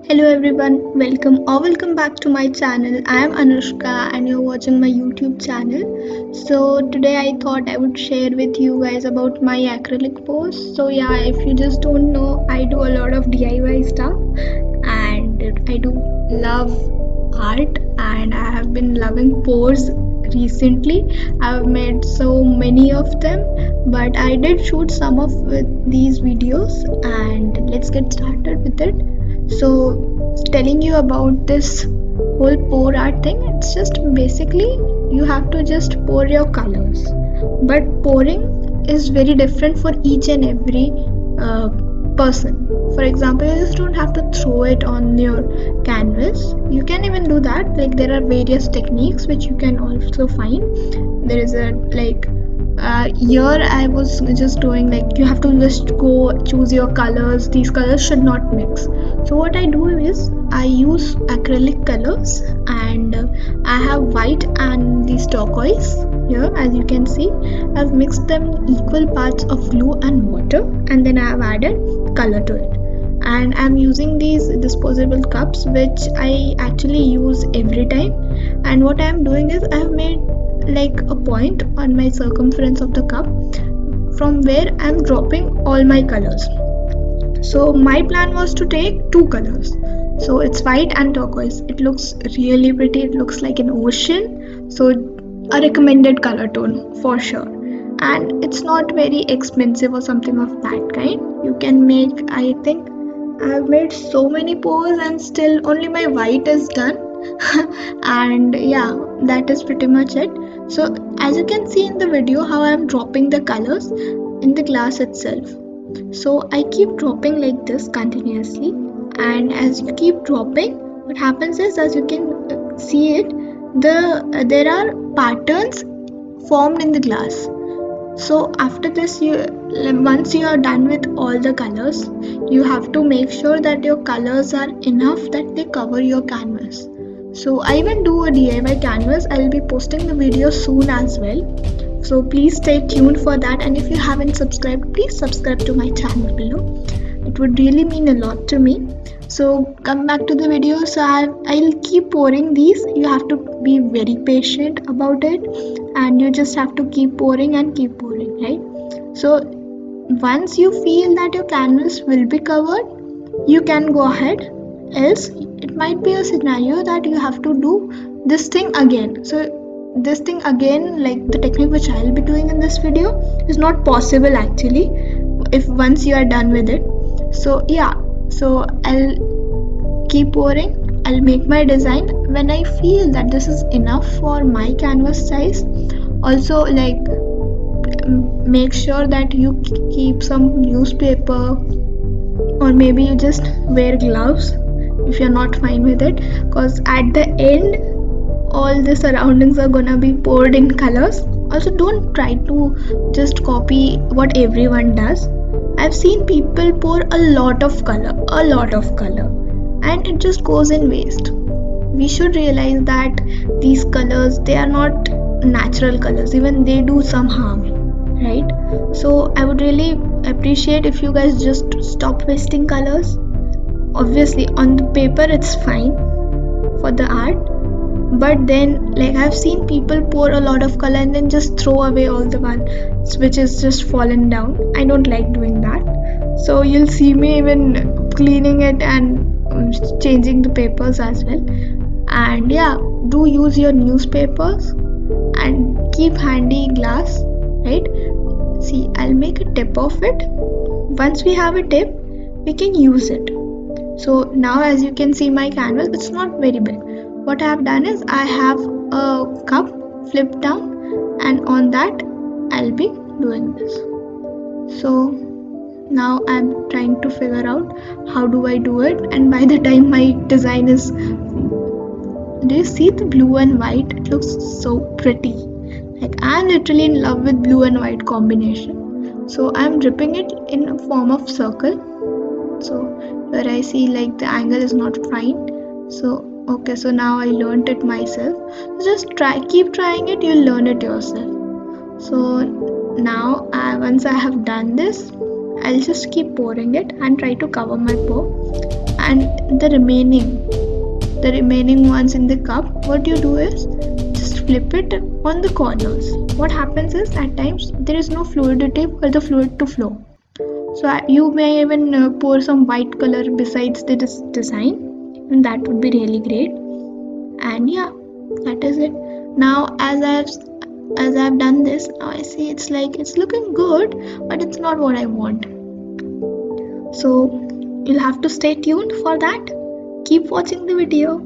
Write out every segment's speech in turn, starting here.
Hello everyone, welcome back to my channel. I am Anushka and you're watching my YouTube channel. So today I thought I would share with you guys about my acrylic pose. So yeah, if you just don't know, I do a lot of DIY stuff and I do love art and I have been loving pose recently. I've made so many of them, but I did shoot some of these videos and let's get started with it. So, telling you about this whole pour art thing, it's just basically you have to just pour your colors. But pouring is very different for each and every uh, person. For example, you just don't have to throw it on your canvas. You can even do that. Like, there are various techniques which you can also find. There is a like here I was just doing like you have to just go choose your colors. These colors should not mix. So what I do is I use acrylic colors and I have white and these turquoise here. As you can see, I've mixed them in equal parts of glue and water and then I have added color to it. And I'm using these disposable cups which I actually use every time. And what I'm doing is I've made like a point on my circumference of the cup from where I'm dropping all my colors. So my plan was to take two colors. So it's white and turquoise. It looks really pretty. It looks like an ocean. So a recommended color tone for sure. And it's not very expensive or something of that kind. You can make, I think I've made so many poses and still only my white is done. And yeah, that is pretty much it. So as you can see in the video how I'm dropping the colors in the glass itself. So I keep dropping like this continuously, and as you keep dropping, what happens is, as you can see it, there are patterns formed in the glass. So after this, once you are done with all the colors, you have to make sure that your colors are enough that they cover your canvas. So I even do a DIY canvas. I will be posting the video soon as well. So please stay tuned for that, and if you haven't subscribed, please subscribe to my channel below. It would really mean a lot to me. So come back to the video. So I'll keep pouring these. You have to be very patient about it and you just have to keep pouring and keep pouring, right? So once you feel that your canvas will be covered, you can go ahead. Else it might be a scenario that you have to do this thing again. So this thing again, like the technique which I'll be doing in this video, is not possible actually if once you are done with it. So yeah, so I'll keep pouring. I'll make my design when I feel that this is enough for my canvas size. Also, like make sure that you keep some newspaper, or maybe you just wear gloves if you're not fine with it, because at the end all the surroundings are gonna be poured in colors. Also, don't try to just copy what everyone does. I've seen people pour a lot of color, and it just goes in waste. We should realize that these colors, they are not natural colors, even they do some harm, right? So I would really appreciate if you guys just stop wasting colors. Obviously on the paper it's fine for the art, but then like I've seen people pour a lot of color and then just throw away all the ones which is just fallen down. I don't like doing that. So you'll see me even cleaning it and changing the papers as well. And yeah, do use your newspapers and keep handy glass, right? See, I'll make a tip of it. Once we have a tip, we can use it. So now as you can see my canvas, it's not very big. What I have done is I have a cup flipped down and on that I'll be doing this. So now I'm trying to figure out how do I do it, and by the time my design is, do you see the blue and white? It looks so pretty. Like I'm literally in love with blue and white combination. So I'm dripping it in a form of circle. So where I see like the angle is not fine. So okay, so now I learned it myself. Just keep trying it, you'll learn it yourself. So now once I have done this, I'll just keep pouring it and try to cover my pour. And the remaining ones in the cup, what you do is just flip it on the corners. What happens is at times there is no fluidity for the fluid to flow. So you may even pour some white color besides the design, and that would be really great. And yeah, that is it. Now as I've done this, now I see it's looking good, but it's not what I want. So you'll have to stay tuned for that. Keep watching the video.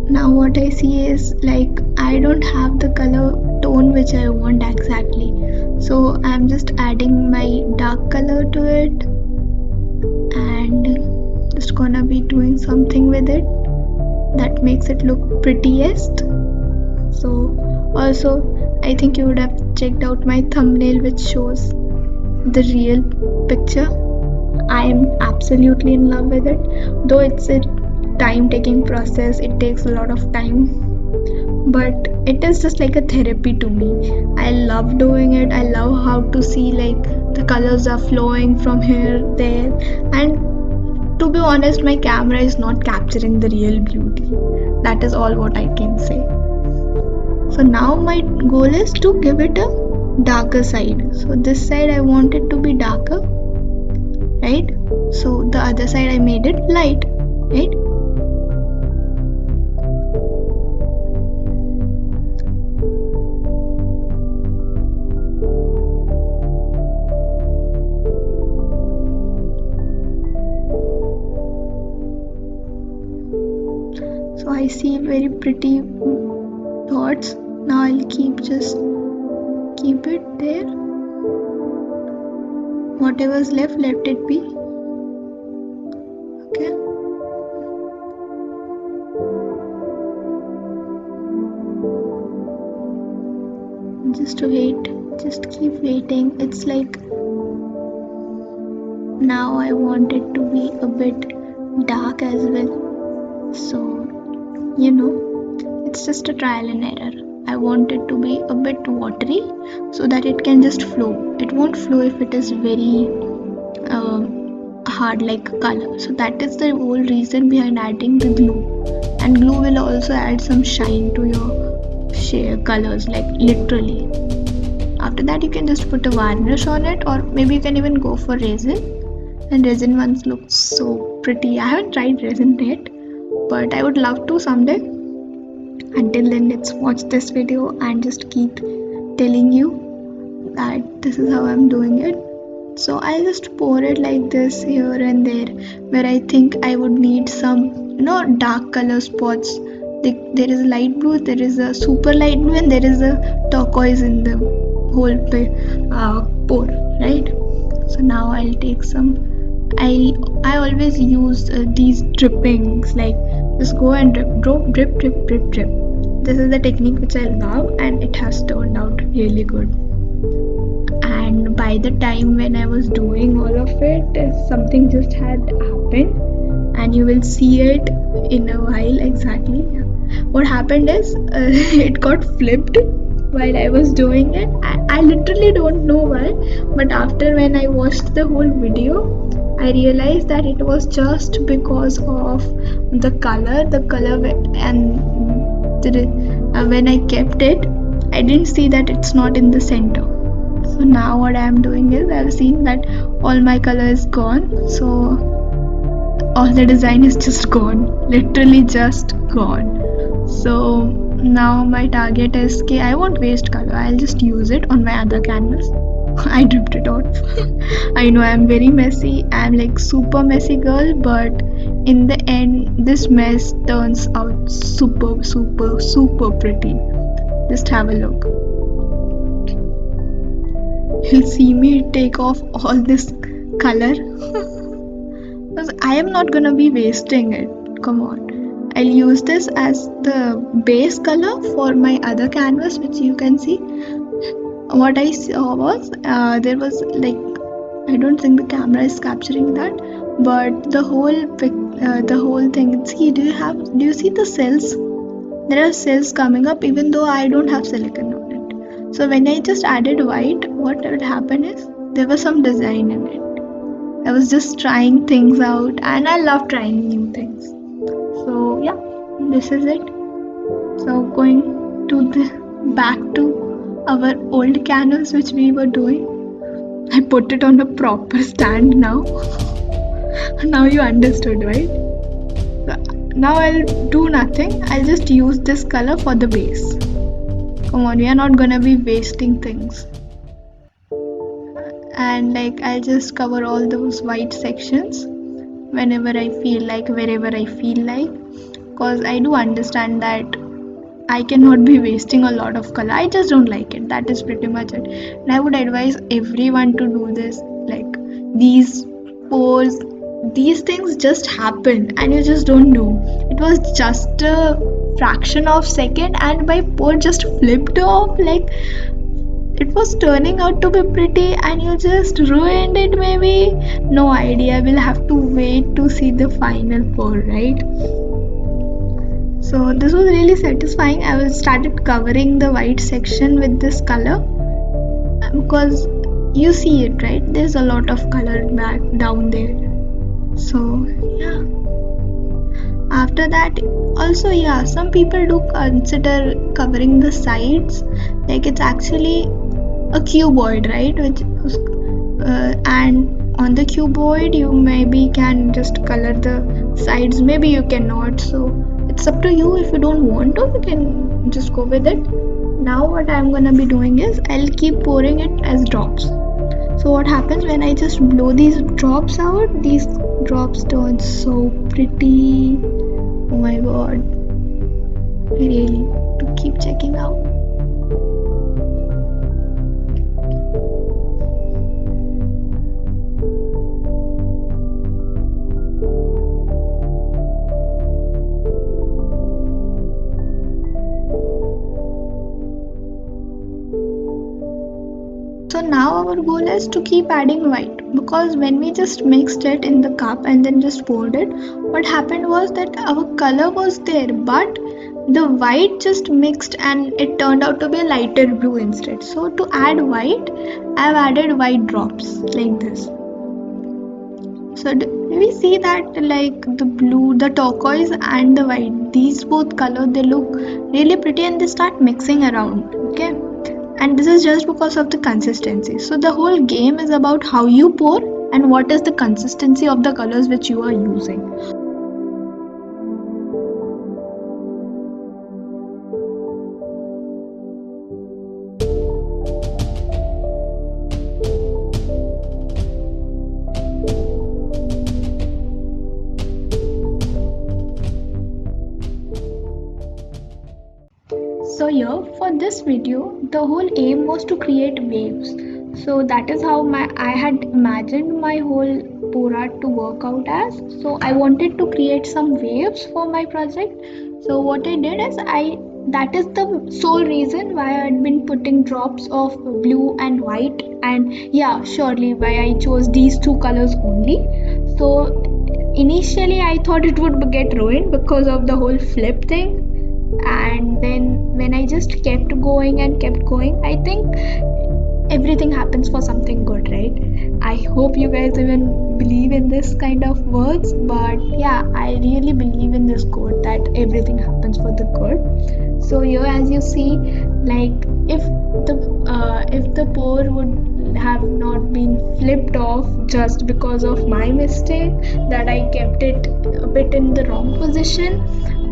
Now what I see is I don't have the color tone which I want exactly. So I'm just adding my dark color to it and just gonna be doing something with it that makes it look prettiest. So also I think you would have checked out my thumbnail which shows the real picture. I am absolutely in love with it, though it's a time taking process. It takes a lot of time, but it is just like a therapy to me. I love doing it. I love how to see the colors are flowing from here there, and to be honest, my camera is not capturing the real beauty. That is all what I can say. So now my goal is to give it a darker side. So this side I want it to be darker, right? So the other side I made it light, right? So I see very pretty dots. Now I'll keep it there. Whatever's left, let it be. Okay. Just wait. Just keep waiting. It's now I want it to be a bit dark as well. So it's just a trial and error. I want it to be a bit watery so that it can just flow. It won't flow if it is very hard color. So that is the whole reason behind adding the glue. And glue will also add some shine to your colors, literally. After that you can just put a varnish on it, or maybe you can even go for resin. And resin ones look so pretty. I haven't tried resin yet, but I would love to someday. Until then, let's watch this video and just keep telling you that this is how I'm doing it. So I'll just pour it like this here and there, where I think I would need some dark color spots. There is a light blue, there is a super light blue, and there is a turquoise in the whole pour, right? So now I'll take some. I always use these drippings, just go and drip. This is the technique which I love, and it has turned out really good. And by the time when I was doing all of it, something just had happened, and you will see it in a while exactly. What happened is it got flipped while I was doing it. I literally don't know why, but after when I watched the whole video, I realized that it was just because of the color, and when I kept it, I didn't see that it's not in the center. So now what I am doing is I've seen that all my color is gone, so all the design is just gone, literally just gone. So now my target is I won't waste color, I'll just use it on my other canvas. I dripped it out. I know I'm very messy. I'm super messy girl, but in the end, this mess turns out super pretty. Just have a look. You'll see me take off all this color. Because I am not gonna be wasting it. Come on. I'll use this as the base color for my other canvas, which you can see. What I saw was there was I don't think the camera is capturing that, but the whole thing. See, do you see the cells? there are cells coming up even though I don't have silicone on it. So when I just added white, what would happen is there was some design in it. I was just trying things out and I love trying new things. So yeah, this is it. So going to the back to our old candles which we were doing. I put it on a proper stand now. Now you understood, right? Now I'll do nothing. I'll just use this color for the base. Come on, we are not gonna be wasting things. And like I'll just cover all those white sections whenever I feel like, wherever I feel like, because I do understand that I cannot be wasting a lot of color. I just don't like it. That is pretty much it. And I would advise everyone to do this. Like these pores, these things just happen and you just don't know. It was just a fraction of second and my pore just flipped off. Like it was turning out to be pretty and you just ruined it maybe. No idea. We'll have to wait to see the final pore, right? So this was really satisfying. I was started covering the white section with this color because you see it, right? There's a lot of color back down there. So yeah. After that, also yeah, some people do consider covering the sides. Like it's actually a cuboid, right? Which and on the cuboid you maybe can just color the sides. Maybe you cannot. So it's up to you. If you don't want to, you can just go with it. Now what I'm gonna be doing is I'll keep pouring it as drops. So what happens when I just blow these drops out, these drops turn so pretty. Oh my god, really, to keep checking out. So now our goal is to keep adding white, because when we just mixed it in the cup and then just poured it, what happened was that our color was there but the white just mixed and it turned out to be a lighter blue instead. So to add white, I have added white drops like this. So we see that like the blue, the turquoise and the white, these both colors, they look really pretty and they start mixing around, okay? And this is just because of the consistency. So the whole game is about how you pour and what is the consistency of the colors which you are using. So here for this video, the whole aim was to create waves. So that is how I had imagined my whole pour art to work out as. So I wanted to create some waves for my project. So what I did is that is the sole reason why I had been putting drops of blue and white, and yeah, surely why I chose these two colors only. So initially I thought it would get ruined because of the whole flip thing, and then when I just kept going and kept going, I think everything happens for something good, right? I hope you guys even believe in this kind of words, but yeah, I really believe in this quote that everything happens for the good. So here, as you see, like if the pour would have not been flipped off just because of my mistake that I kept it a bit in the wrong position,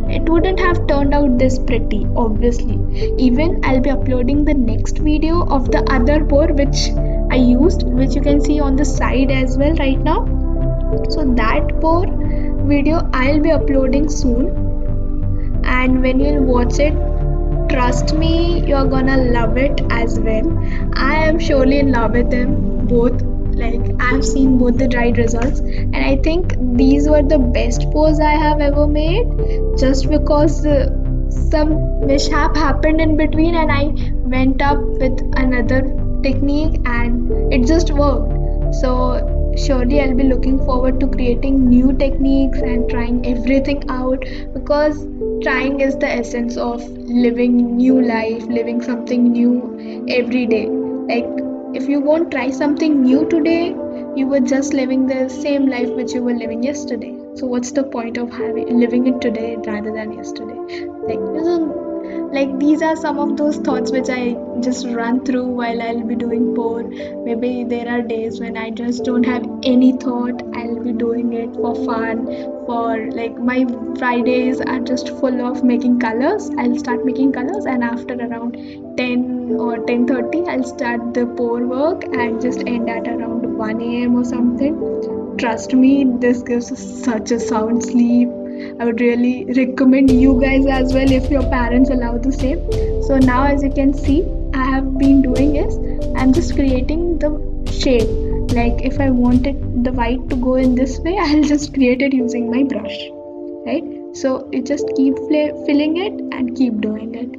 it wouldn't have turned out this pretty, obviously. Even I'll be uploading the next video of the other pour which I used, which you can see on the side as well right now. So that pour video I'll be uploading soon, and when you'll watch it, trust me, you're gonna love it as well. I am surely in love with them both. Like I've seen both the dried results, and I think these were the best pours I have ever made, just because some mishap happened in between and I went up with another technique and it just worked. So surely I'll be looking forward to creating new techniques and trying everything out, because Trying is the essence of living new life, living something new every day. Like, if you won't try something new today, you were just living the same life which you were living yesterday. So what's the point of having living it today rather than yesterday? Like these are some of those thoughts which I just run through while I'll be doing pour. Maybe there are days when I just don't have any thought. I'll be doing it for fun. For like my Fridays are just full of making colors. I'll start making colors, and after around 10 or 10:30, I'll start the pour work and just end at around 1 a.m. or something. Trust me, this gives us such a sound sleep. I would really recommend you guys as well if your parents allow the same. So now, as you can see, I have been doing is I'm just creating the shape. Like if I wanted the white to go in this way, I'll just create it using my brush, right? So you just keep filling it and keep doing it.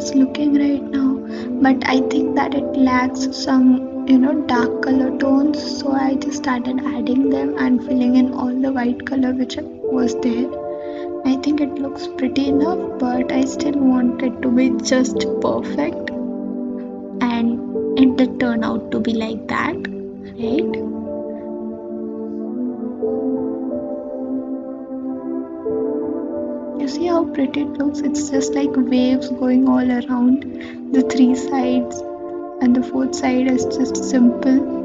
it's looking right now, but I think that it lacks some dark color tones, so I just started adding them and filling in all the white color which was there. I think it looks pretty enough, but I still want it to be just perfect, and it did turn out to be like that, right? You see how pretty it looks? It's just like waves going all around the three sides, and the fourth side is just simple.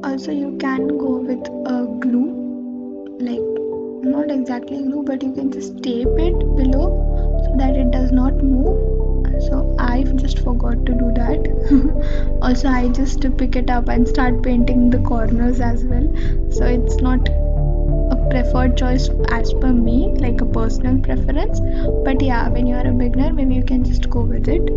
Also, you can go with a glue, like not exactly glue, but you can just tape it below so that it does not move. So I just forgot to do that. Also, I just pick it up and start painting the corners as well. So it's not a preferred choice as per me, like a personal preference. But yeah, when you are a beginner, maybe you can just go with it.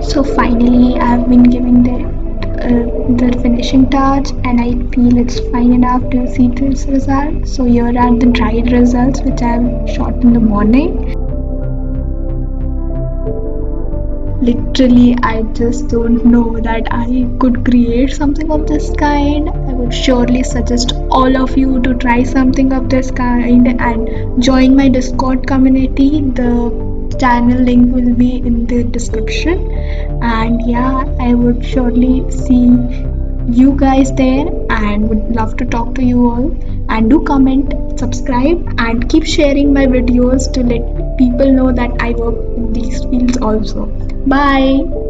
So finally, I've been giving the finishing touch, and I feel it's fine enough to see this result. So here are the dried results which I've shot in the morning. Literally, I just don't know that I could create something of this kind. I would surely suggest all of you to try something of this kind and join my Discord community. The channel link will be in the description. And yeah, I would surely see you guys there and would love to talk to you all. And do comment, subscribe, and keep sharing my videos to let people know that I work in these fields also. Bye.